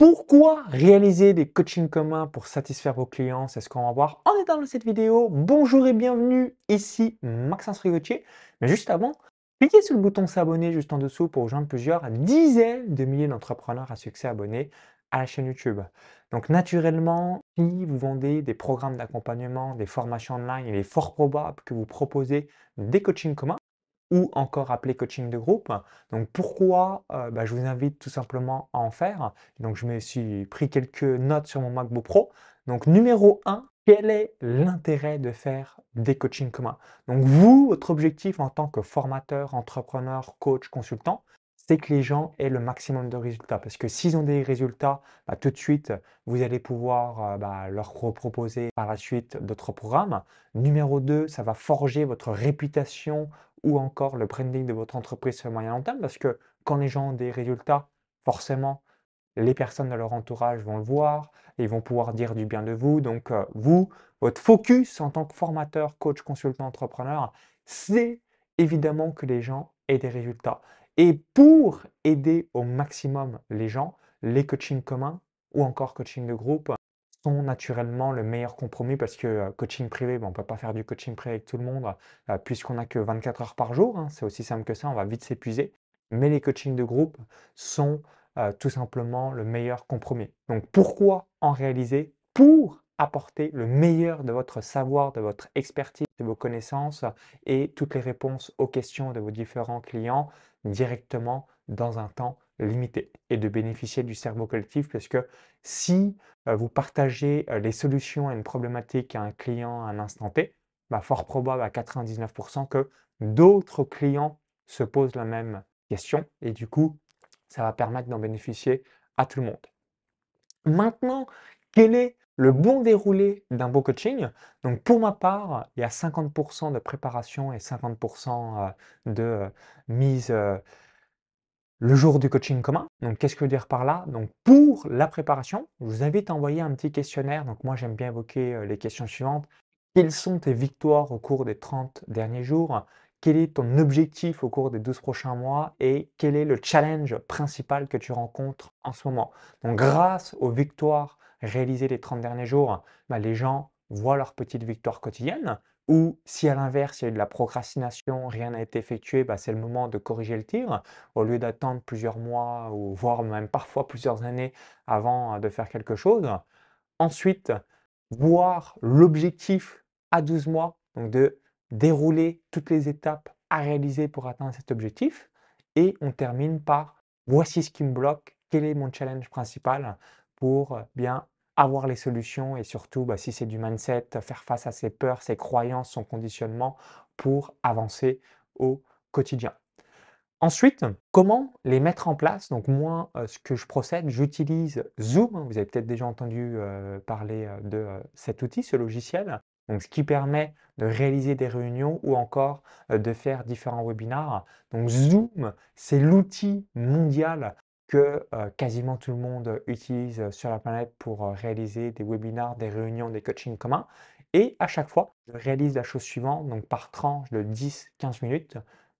Pourquoi réaliser des coachings communs pour satisfaire vos clients? C'est ce qu'on va voir en détail dans cette vidéo. Bonjour et bienvenue, ici Maxence Rigotier. Mais juste avant, cliquez sur le bouton s'abonner juste en dessous pour rejoindre plusieurs dizaines de milliers d'entrepreneurs à succès abonnés à la chaîne YouTube. Donc naturellement, si vous vendez des programmes d'accompagnement, des formations online, il est fort probable que vous proposez des coachings communs ou encore appelé coaching de groupe. Donc pourquoi? Je vous invite tout simplement à en faire. Donc je me suis pris quelques notes sur mon MacBook Pro. Donc numéro un, quel est l'intérêt de faire des coachings communs? Donc vous, votre objectif en tant que formateur, entrepreneur, coach, consultant, c'est que les gens aient le maximum de résultats. Parce que s'ils ont des résultats, tout de suite, vous allez pouvoir leur proposer par la suite d'autres programmes. Numéro 2, ça va forger votre réputation ou encore le branding de votre entreprise sur le moyen long terme parce que quand les gens ont des résultats, forcément, les personnes de leur entourage vont le voir et ils vont pouvoir dire du bien de vous. Donc, vous, votre focus en tant que formateur, coach, consultant, entrepreneur, c'est évidemment que les gens aient des résultats. Et pour aider au maximum les gens, les coachings communs ou encore coaching de groupe sont naturellement le meilleur compromis parce que coaching privé, on ne peut pas faire du coaching privé avec tout le monde puisqu'on n'a que 24 heures par jour, hein, c'est aussi simple que ça, on va vite s'épuiser. Mais les coachings de groupe sont tout simplement le meilleur compromis. Donc pourquoi en réaliser? Pour apporter le meilleur de votre savoir, de votre expertise, de vos connaissances et toutes les réponses aux questions de vos différents clients directement dans un temps limité et de bénéficier du cerveau collectif parce que si vous partagez les solutions à une problématique à un client à un instant T, fort probable à 99% que d'autres clients se posent la même question et du coup, ça va permettre d'en bénéficier à tout le monde. Maintenant, quel est le bon déroulé d'un beau coaching? Donc pour ma part, il y a 50% de préparation et 50% de mise le jour du coaching commun. Donc qu'est-ce que je veux dire par là? Donc pour la préparation, je vous invite à envoyer un petit questionnaire. Donc moi j'aime bien évoquer les questions suivantes. Quelles sont tes victoires au cours des 30 derniers jours? Quel est ton objectif au cours des 12 prochains mois? Et quel est le challenge principal que tu rencontres en ce moment? Donc grâce aux victoires réalisées les 30 derniers jours, les gens voient leurs petites victoires quotidiennes. Ou si à l'inverse, il y a eu de la procrastination, rien n'a été effectué, c'est le moment de corriger le tir au lieu d'attendre plusieurs mois ou voire même parfois plusieurs années avant de faire quelque chose. Ensuite, voir l'objectif à 12 mois, donc de dérouler toutes les étapes à réaliser pour atteindre cet objectif. Et on termine par voici ce qui me bloque, quel est mon challenge principal pour bien avoir les solutions et surtout, si c'est du mindset, faire face à ses peurs, ses croyances, son conditionnement pour avancer au quotidien. Ensuite, comment les mettre en place? Donc moi, ce que je procède, j'utilise Zoom, hein. Vous avez peut-être déjà entendu, parler, de, cet outil, ce logiciel. Donc ce qui permet de réaliser des réunions ou encore, de faire différents webinars. Donc Zoom, c'est l'outil mondial que, quasiment tout le monde utilise, sur la planète pour, réaliser des webinars, des réunions, des coachings communs et à chaque fois, je réalise la chose suivante, donc par tranche de 10-15 minutes,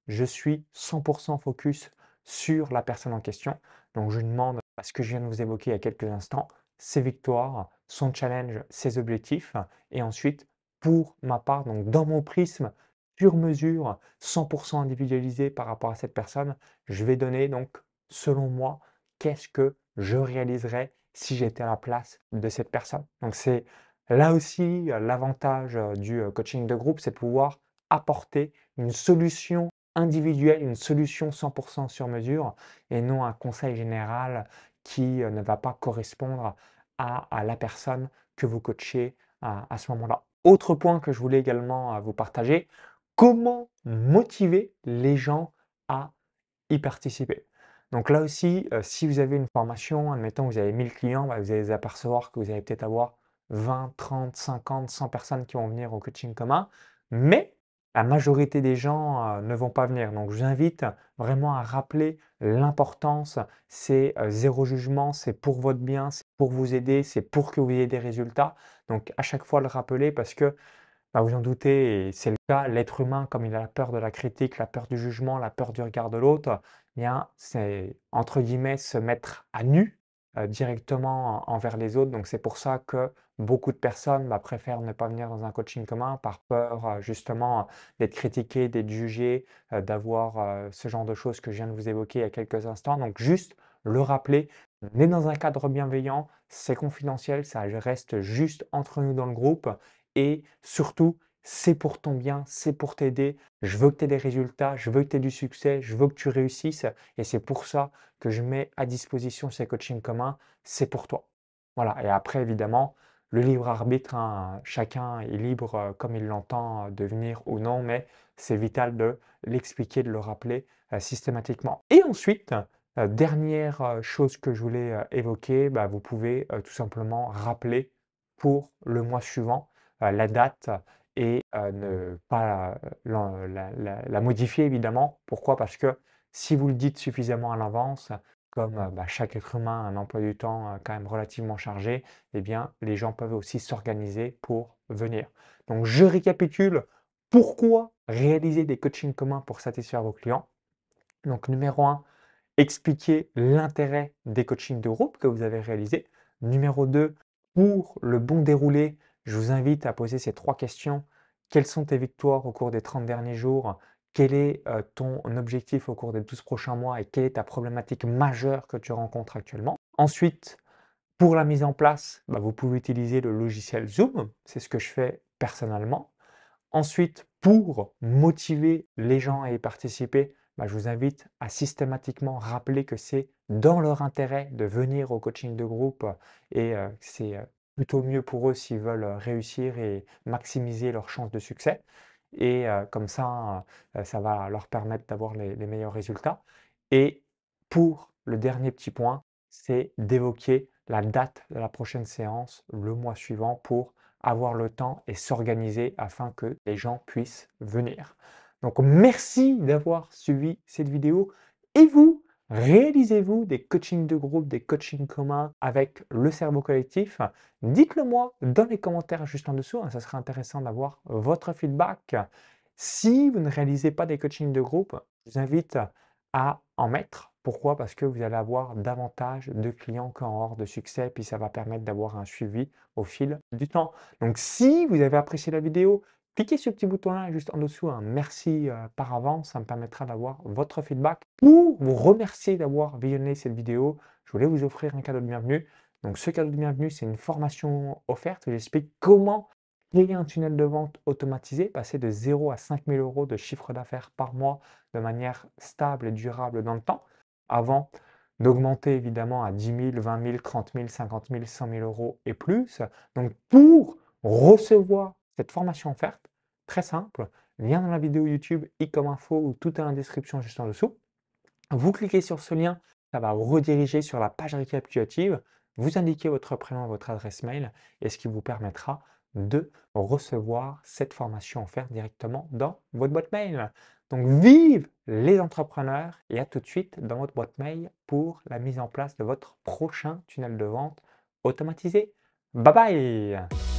je suis 100% focus sur la personne en question. Donc, je demande à ce que je viens de vous évoquer il y a quelques instants, ses victoires, son challenge, ses objectifs. Et ensuite, pour ma part, donc dans mon prisme, sur mesure, 100% individualisé par rapport à cette personne, je vais donner donc, selon moi, qu'est-ce que je réaliserais si j'étais à la place de cette personne. Donc, c'est là aussi l'avantage du coaching de groupe, c'est de pouvoir apporter une solution individuelle, une solution 100% sur mesure et non un conseil général qui ne va pas correspondre à la personne que vous coachez à ce moment-là. Autre point que je voulais également vous partager, comment motiver les gens à y participer. Donc là aussi, si vous avez une formation, admettons que vous avez 1000 clients, vous allez apercevoir que vous allez peut-être avoir 20, 30, 50, 100 personnes qui vont venir au coaching commun, mais la majorité des gens ne vont pas venir. Donc je vous invite vraiment à rappeler l'importance, c'est zéro jugement, c'est pour votre bien, c'est pour vous aider, c'est pour que vous ayez des résultats. Donc à chaque fois le rappeler parce que vous en doutez, et c'est le cas, l'être humain, comme il a la peur de la critique, la peur du jugement, la peur du regard de l'autre, eh bien, c'est entre guillemets se mettre à nu directement envers les autres. Donc c'est pour ça que beaucoup de personnes, bah, préfèrent ne pas venir dans un coaching commun par peur, justement, d'être critiqué, d'être jugé, d'avoir, ce genre de choses que je viens de vous évoquer il y a quelques instants. Donc juste le rappeler, on est dans un cadre bienveillant, c'est confidentiel, ça reste juste entre nous dans le groupe et surtout, c'est pour ton bien, c'est pour t'aider. Je veux que tu aies des résultats, je veux que tu aies du succès, je veux que tu réussisses et c'est pour ça que je mets à disposition ces coachings communs, c'est pour toi. Voilà et après évidemment, le libre arbitre, hein, chacun est libre, comme il l'entend, de venir ou non, mais c'est vital de l'expliquer, de le rappeler, systématiquement. Et ensuite, dernière, chose que je voulais, évoquer, bah, vous pouvez, tout simplement rappeler pour le mois suivant, la date et ne pas la modifier évidemment. Pourquoi? Parce que si vous le dites suffisamment à l'avance, comme, bah, chaque être humain a un emploi du temps, quand même relativement chargé, eh bien, les gens peuvent aussi s'organiser pour venir. Donc je récapitule, pourquoi réaliser des coachings communs pour satisfaire vos clients? Donc numéro un, expliquer l'intérêt des coachings de groupe que vous avez réalisés. Numéro 2, pour le bon déroulé, je vous invite à poser ces 3 questions. Quelles sont tes victoires au cours des 30 derniers jours? Quel est, ton objectif au cours des 12 prochains mois et quelle est ta problématique majeure que tu rencontres actuellement? Ensuite, pour la mise en place, bah, vous pouvez utiliser le logiciel Zoom, c'est ce que je fais personnellement. Ensuite, pour motiver les gens à y participer, bah, je vous invite à systématiquement rappeler que c'est dans leur intérêt de venir au coaching de groupe et c'est plutôt mieux pour eux s'ils veulent réussir et maximiser leurs chances de succès. Et comme ça, ça va leur permettre d'avoir les meilleurs résultats. Et pour le dernier petit point, c'est d'évoquer la date de la prochaine séance le mois suivant pour avoir le temps et s'organiser afin que les gens puissent venir. Donc merci d'avoir suivi cette vidéo et vous, réalisez-vous des coachings de groupe, des coachings communs avec le cerveau collectif? Dites-le moi dans les commentaires juste en dessous, hein, ça serait intéressant d'avoir votre feedback. Si vous ne réalisez pas des coachings de groupe, je vous invite à en mettre. Pourquoi? Parce que vous allez avoir davantage de clients qu'en hors de succès, puis ça va permettre d'avoir un suivi au fil du temps. Donc si vous avez apprécié la vidéo, cliquez sur le petit bouton-là juste en dessous, un merci par avance, ça me permettra d'avoir votre feedback. Pour vous remercier d'avoir visionné cette vidéo, je voulais vous offrir un cadeau de bienvenue. Donc ce cadeau de bienvenue, c'est une formation offerte où j'explique comment créer un tunnel de vente automatisé, passer de 0 à 5 000 € de chiffre d'affaires par mois de manière stable et durable dans le temps, avant d'augmenter évidemment à 10 000, 20 000, 30 000, 50 000, 100 000 € et plus. Donc pour recevoir cette formation offerte, très simple, lien dans la vidéo YouTube, i comme info ou tout est dans la description juste en dessous. Vous cliquez sur ce lien, ça va vous rediriger sur la page récapitulative, vous indiquez votre prénom et votre adresse mail et ce qui vous permettra de recevoir cette formation offerte directement dans votre boîte mail. Donc vive les entrepreneurs et à tout de suite dans votre boîte mail pour la mise en place de votre prochain tunnel de vente automatisé. Bye bye!